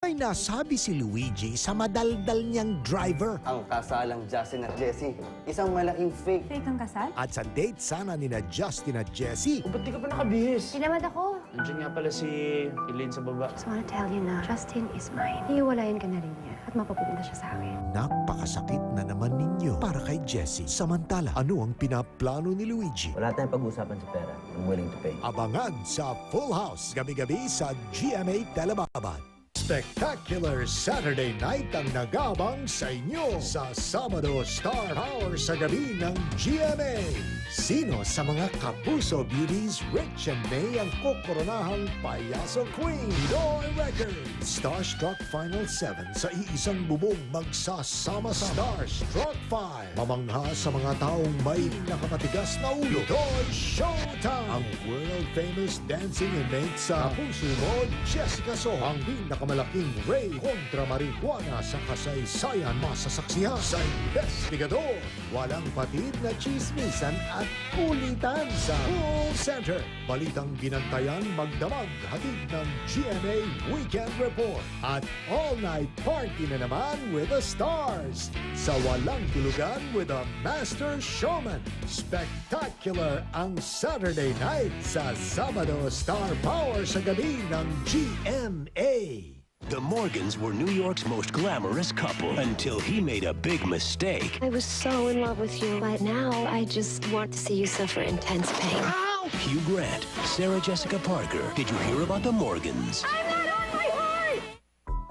May nasabi si Luigi sa madaldal niyang driver. Ang kasalang Justin at Jessie, isang malaking fake. Fake ang kasal? At sa date sana nina Justin at Jessie, Ba't di ka pa nakabihis? Tinamad ako. Nandiyan nga pala si Elaine sa baba. Just wanna tell you na Justin is mine. Hiwalayan ka na rin niya at mapapunta siya sa akin. napakasakit na naman ninyo para kay Jessie. Samantala, ano ang pinaplano ni Luigi? Wala tayong pag-usapan sa pera. I'm willing to pay. Abangan sa Full House, gabi-gabi sa GMA Telebabad. Spectacular Saturday night ang nagabang sa inyo sa Sabado Star Power sa gabi ng GMA. Sino sa mga Kapuso Beauties, Rich and May ang kokoronahang Payaso Queen? Door Record. Starstruck Final 7 sa iisang bubong magsasama sa Starstruck 5. Mamangha sa mga taong may nakakatigas na ulo. Door Showtime. Ang world-famous dancing innate sa Kapuso mo, Jessica So. Ang pinakamalaking Ray kontra marijuana sa kasaysayan masasaksihan sa investigador. Walang patid na chismisan at kulitan sa Full Center. Balitang binantayan magdamag hatid ng GMA Weekend Report. At all-night party na naman with the stars. Sa walang tulugan with a master showman. Spectacular ang Saturday night sa Sabado Star Power sa gabi ng GMA. The Morgans were New York's most glamorous couple until he made a big mistake. I was so in love with you, but now I just want to see you suffer intense pain. Hugh Grant, Sarah Jessica Parker. Did you hear about the Morgans?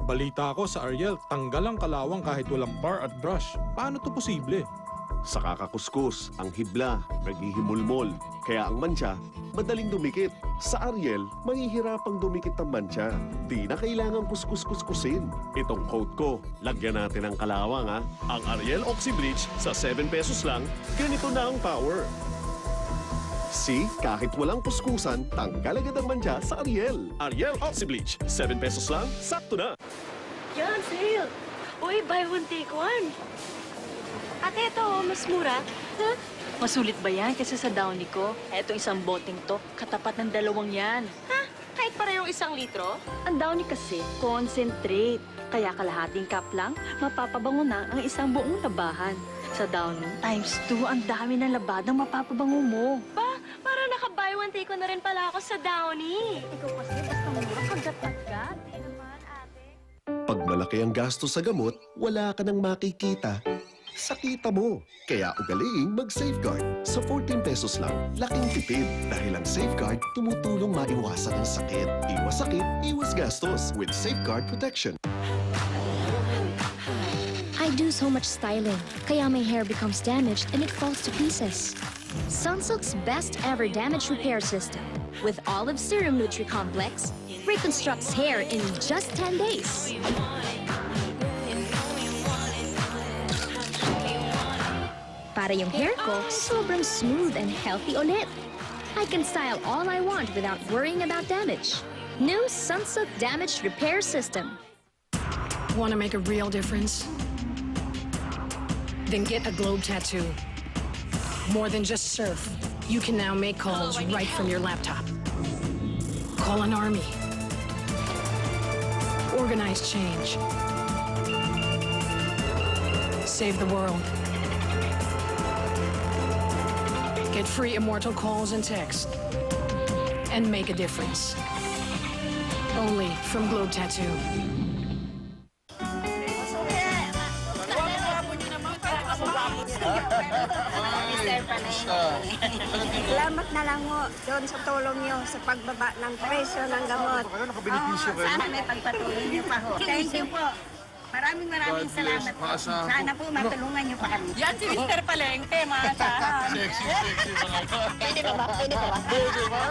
Balita ko sa Ariel, tanggal ang kalawang kahit walang bar at brush. Paano to posible? Sa kakakuskus, ang hibla, naghihimulmol. Kaya ang mantsa, madaling dumikit. Sa Ariel, mahihirapang dumikit ang mantsa. Di na kailangang kuskus-kuskusin. Itong coat ko, lagyan natin ng kalawang ha. Ang Ariel Oxy Bleach sa 7 pesos lang, ganito na ang power. See, kahit walang kuskusan, tanggal agad ang mantsa sa Ariel. Ariel Oxy Bleach, 7 pesos lang, sakto na. Yan, sale! Uy, buy one, take one. Ate, ito, mas mura. Huh? Masulit ba yan kasi sa Downy ko? Eto isang boteng to, katapat ng dalawang yan. Ha? Kahit parehong 1 litro? Ang Downy kasi, concentrate. Kaya kalahating cup lang, mapapabango na ang isang buong labahan. Sa Downy, ×2 ang dami ng labadang mapapabango mo. Ba, para naka-buy one, take one na rin pala ako sa Downy. Ikaw kasi basta mura, kagat-agat. Di naman, ate. Pag malaki ang gasto sa gamot, wala ka nang makikita. Sa kita mo. Kaya ugaliing mag-Safeguard. Sa 14 pesos lang, laking tipid. Dahil ang Safeguard, tumutulong maiwasan ang sakit. Iwas sakit, iwas gastos with Safeguard Protection. I do so much styling, kaya my hair becomes damaged and it falls to pieces. Sunsilk's best ever damage repair system with Olive Serum Nutri Complex reconstructs hair in just 10 days. Para yung hair ko, sobrang smooth and healthy ulit. I can style all I want without worrying about damage. New Sunsilk Damage Repair System. Want to make a real difference? Then get a Globe tattoo. More than just surf, you can now make calls right from your laptop. Call an army. Organize change. Save the world. Get free immortal calls and texts. And make a difference. Only from Globe Tattoo. Salamat na lang mo doon sa tulong niyo sa pagbaba ng presyo ng gamot. Sana may pagpatuloy niyo pa ho. Thank you po. Maraming salamat po. Sana po matulungan niyo pa kami. Yan si Mr. Palengke, maasahan. Sexy mga ka. Pwede pa ba? Pwede pa ba? Pwede ba?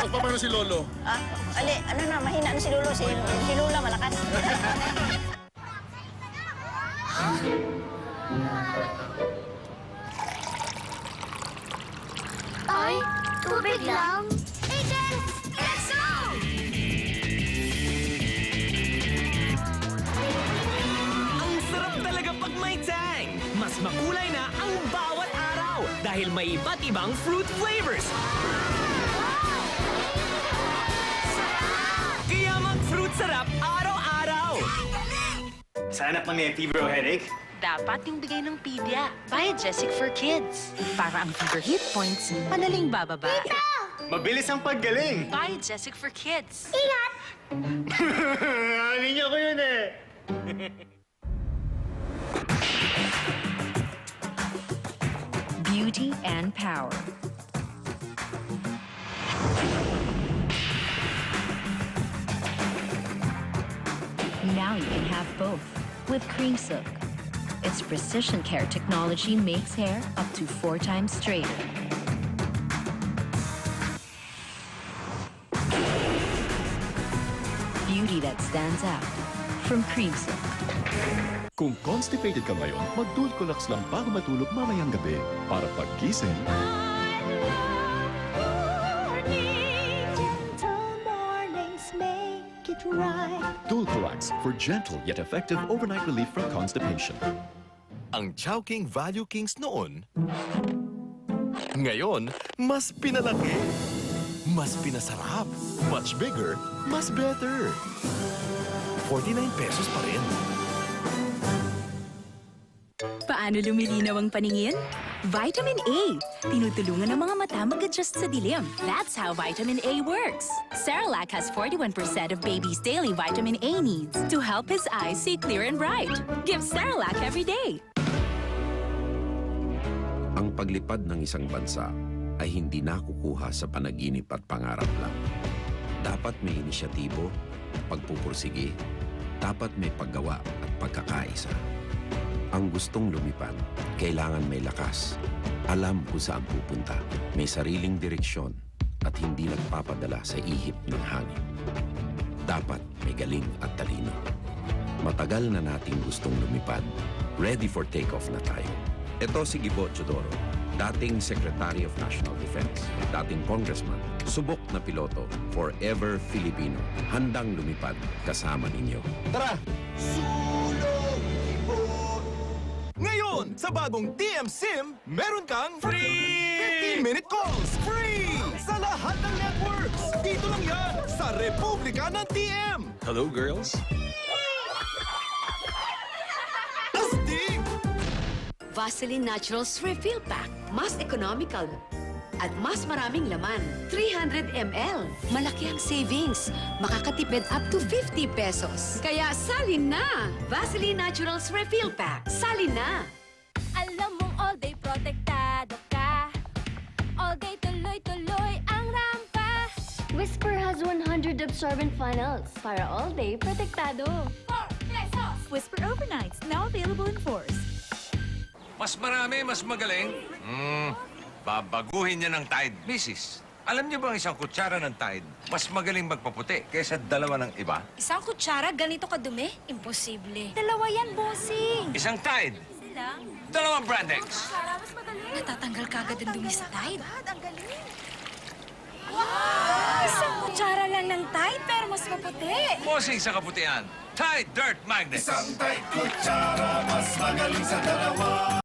O, paano si Lolo? Ano na, mahina na si Lolo. Si Lula malakas. Ay, tubig lang. Agent, let's go! Ang sarap talaga pag may tang! Mas makulay na ang bawat araw dahil may iba't ibang fruit flavors. Kaya mag-fruit sarap araw-araw! Sa anak na may fever o headache? Dapat yung bigay ng Pedia. Biogesic for kids. Para ang fever hit points, madaling bababa. Mabilis ang paggaling! Biogesic for kids. Ninyo ko yun eh! Beauty and power. Now you can have both with Cream Silk. Its precision care technology makes hair up to 4 times straighter. Beauty that stands out from Cream Silk. Kung constipated ka ngayon, mag-Dulcolax lang bago matulog mamayang gabi. Para paggising, Dulcolax for gentle yet effective overnight relief from constipation. Ang Chowking Value Kings noon, ngayon, mas pinalaki, mas pinasarap, much bigger, mas better. 49 pesos pa rin. Paano lumilinaw ang paningin? Vitamin A. Tinutulungan ng mga mata mag-adjust sa dilim. That's how Vitamin A works. Cerelac has 41% of baby's daily vitamin A needs to help his eyes see clear and bright. Give Cerelac every day. Ang paglipad ng isang bansa ay hindi nakukuha sa panaginip at pangarap lang. Dapat may inisyatibo, pagpupursige, dapat may paggawa at pagkakaisa. Ang gustong lumipad, kailangan may lakas. Alam kung saan pupunta. May sariling direksyon at hindi nagpapadala sa ihip ng hangin. Dapat may galing at talino. Matagal na nating gustong lumipad. Ready for takeoff na tayo. Ito si Gibo Chodoro, dating Secretary of National Defense, dating Congressman, subok na piloto, forever Filipino, handang lumipad kasama ninyo. Tara! Ngayon, sa bagong TM SIM, meron kang free 15-minute calls! Free! Sa lahat ng networks! Dito lang yan, sa Republika ng TM! Hello, girls? Astig! Vaseline Naturals Refill Pack. Mas economical at mas maraming laman. 300 ml. Malaki ang savings. Makakatipid up to 50 pesos. Kaya salin na! Vaseline Naturals Refill Pack. Salin na! Alam mong all day protektado ka. All day tuloy-tuloy ang rampa. Whisper has 100 absorbent funnels para all day protektado. 4 pesos! Whisper Overnights, now available in force. Mas marami, mas magaling. Babaguhin niya ng Tide, Mrs. Alam niyo bang isang kutsara ng Tide, mas magaling magpaputi kaysa dalawa ng iba? Isang kutsara, ganito kadumi? Imposible. Dalawa yan, bossing. Isang Tide, dalawang Brandex. Natatanggal kagad ang dumi sa Tide. Ang galing. Wow! Isang kutsara lang ng Tide, pero mas maputi. Bossing sa kaputian, Tide Dirt Magnet. Isang Tide kutsara, mas magaling sa dalawa.